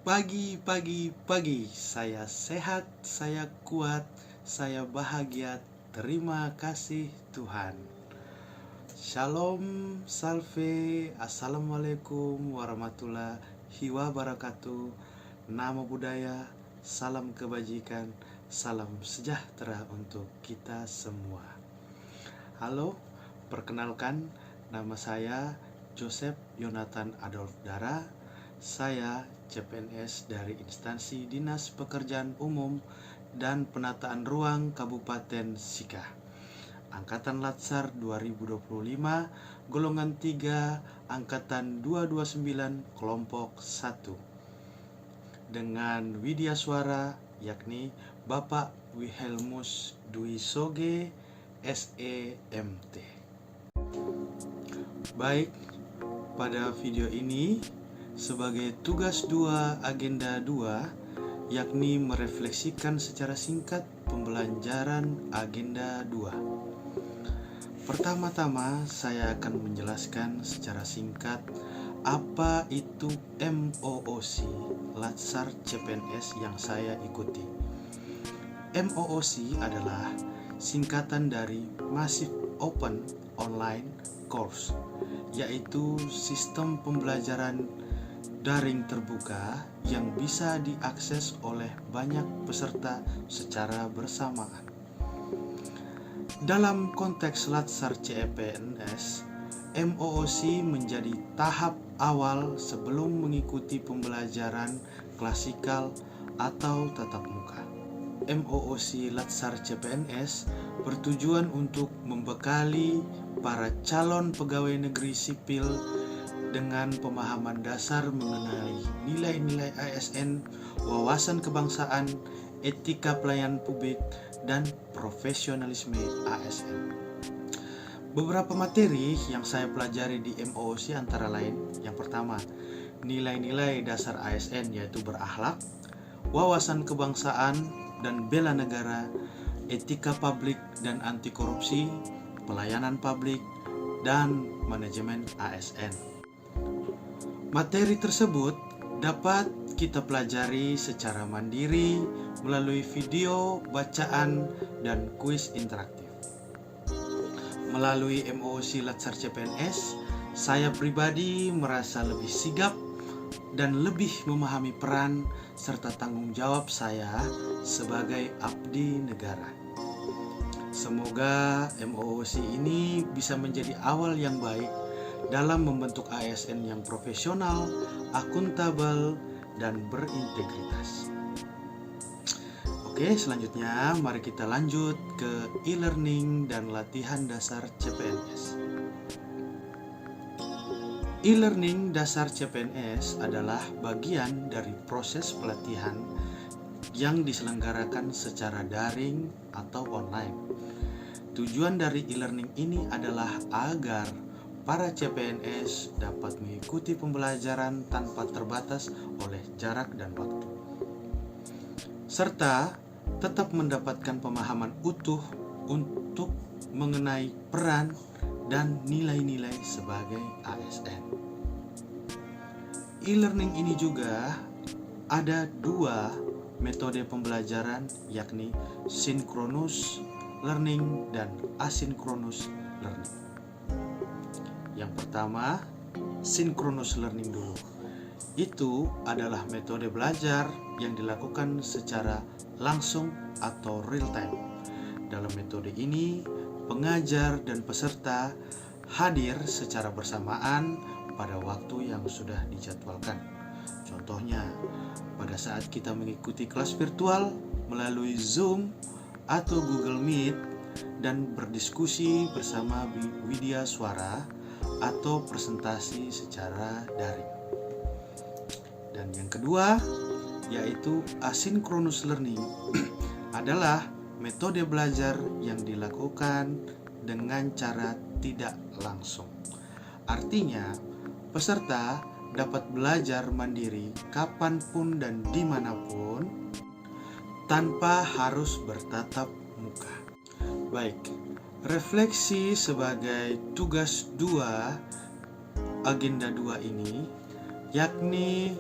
Pagi, pagi, pagi. Saya sehat, saya kuat, saya bahagia. Terima kasih Tuhan. Shalom, salve, assalamualaikum warahmatullahi wabarakatuh. Namo Buddhaya, salam kebajikan, salam sejahtera untuk kita semua. Halo, perkenalkan, nama saya Joseph Yonatan Adolf Dara. Saya CPNS dari Instansi Dinas Pekerjaan Umum dan Penataan Ruang Kabupaten Sika. Angkatan Latsar 2025, golongan 3, angkatan 229, kelompok 1. Dengan widya suara yakni Bapak Wilhelmus Dwi Soge, SEMT. Baik, pada video ini sebagai tugas 2 agenda 2 yakni merefleksikan secara singkat pembelajaran agenda 2. Pertama-tama saya akan menjelaskan secara singkat apa itu MOOC Latsar CPNS yang saya ikuti. MOOC adalah singkatan dari Massive Open Online Course, yaitu sistem pembelajaran daring terbuka yang bisa diakses oleh banyak peserta secara bersamaan. Dalam konteks Latsar CPNS, MOOC menjadi tahap awal sebelum mengikuti pembelajaran klasikal atau tatap muka. MOOC Latsar CPNS bertujuan untuk membekali para calon pegawai negeri sipil dengan pemahaman dasar mengenai nilai-nilai ASN, wawasan kebangsaan, etika pelayanan publik, dan profesionalisme ASN. Beberapa materi yang saya pelajari di MOOC antara lain, yang pertama, nilai-nilai dasar ASN yaitu berakhlak, wawasan kebangsaan dan bela negara, etika publik dan anti korupsi, pelayanan publik, dan manajemen ASN. Materi tersebut dapat kita pelajari secara mandiri melalui video, bacaan, dan kuis interaktif. Melalui MOOC Latsar CPNS, saya pribadi merasa lebih sigap dan lebih memahami peran serta tanggung jawab saya sebagai abdi negara. Semoga MOOC ini bisa menjadi awal yang baik dalam membentuk ASN yang profesional, akuntabel, dan berintegritas. Oke, selanjutnya mari kita lanjut ke e-learning dan latihan dasar CPNS. E-learning dasar CPNS adalah bagian dari proses pelatihan yang diselenggarakan secara daring atau online. Tujuan dari e-learning ini adalah agar para CPNS dapat mengikuti pembelajaran tanpa terbatas oleh jarak dan waktu, serta tetap mendapatkan pemahaman utuh untuk mengenai peran dan nilai-nilai sebagai ASN. E-learning ini juga ada 2 metode pembelajaran, yakni synchronous learning dan asynchronous learning. Yang pertama, synchronous learning dulu. Itu adalah metode belajar yang dilakukan secara langsung atau real time. Dalam metode ini, pengajar dan peserta hadir secara bersamaan pada waktu yang sudah dijadwalkan. Contohnya, pada saat kita mengikuti kelas virtual melalui Zoom atau Google Meet dan berdiskusi bersama widya suara atau presentasi secara daring. Dan yang kedua, yaitu asynchronous learning adalah metode belajar yang dilakukan dengan cara tidak langsung. Artinya, peserta dapat belajar mandiri kapanpun dan dimanapun tanpa harus bertatap muka. Baik, refleksi sebagai tugas 2 agenda 2 ini yakni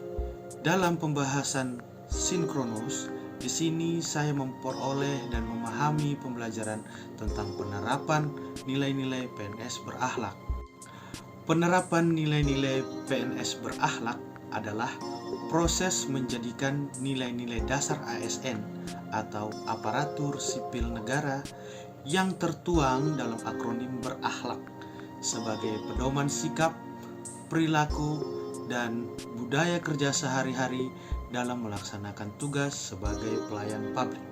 Dalam pembahasan sinkronus, di sini saya memperoleh dan memahami pembelajaran tentang penerapan nilai-nilai PNS berakhlak. Penerapan nilai-nilai PNS berakhlak adalah proses menjadikan nilai-nilai dasar ASN atau aparatur sipil negara yang tertuang dalam akronim berakhlak sebagai pedoman sikap, perilaku, dan budaya kerja sehari-hari dalam melaksanakan tugas sebagai pelayan publik.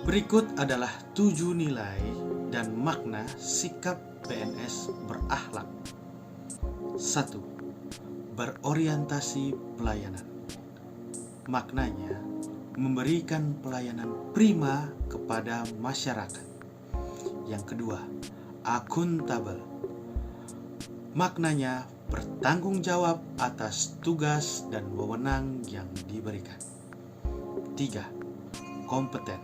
Berikut adalah 7 nilai dan makna sikap PNS berakhlak. 1. Berorientasi pelayanan. Maknanya, memberikan pelayanan prima kepada masyarakat. Yang kedua, akuntabel. Maknanya, bertanggung jawab atas tugas dan wewenang yang diberikan. 3. Kompeten.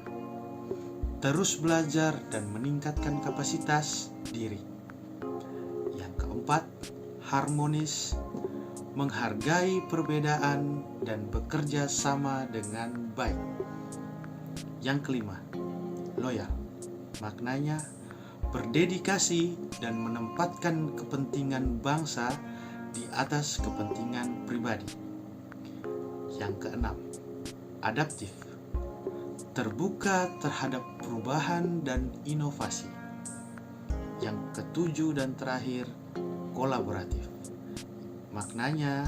Terus belajar dan meningkatkan kapasitas diri. Yang keempat, harmonis, menghargai perbedaan dan bekerja sama dengan baik. Yang kelima, loyal. Maknanya, berdedikasi dan menempatkan kepentingan bangsa di atas kepentingan pribadi. Yang keenam, adaptif. Terbuka terhadap perubahan dan inovasi. Yang ketujuh dan terakhir, kolaboratif. Maknanya,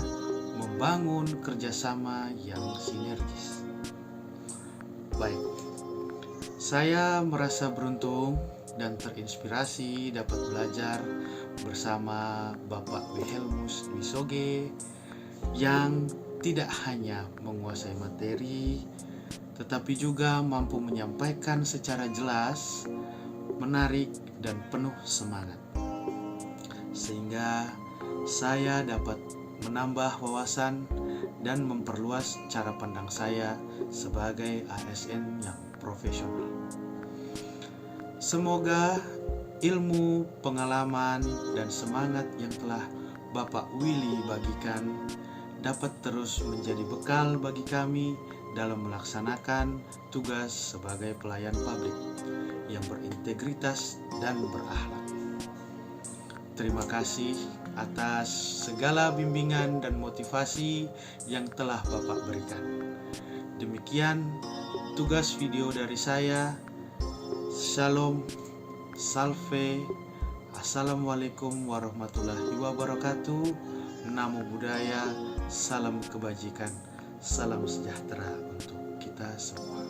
membangun kerjasama yang sinergis. Baik, saya merasa beruntung dan terinspirasi dapat belajar bersama Bapak Wilhelmus Dwi Soge yang tidak hanya menguasai materi, tetapi juga mampu menyampaikan secara jelas, menarik, dan penuh semangat. Sehingga saya dapat menambah wawasan dan memperluas cara pandang saya sebagai ASN yang profesional. Semoga ilmu, pengalaman, dan semangat yang telah Bapak Willy bagikan dapat terus menjadi bekal bagi kami dalam melaksanakan tugas sebagai pelayan publik yang berintegritas dan berakhlak. Terima kasih atas segala bimbingan dan motivasi yang telah Bapak berikan. Demikian tugas video dari saya. Shalom, salve, assalamualaikum warahmatullahi wabarakatuh. Namo Buddhaya, salam kebajikan, salam sejahtera untuk kita semua.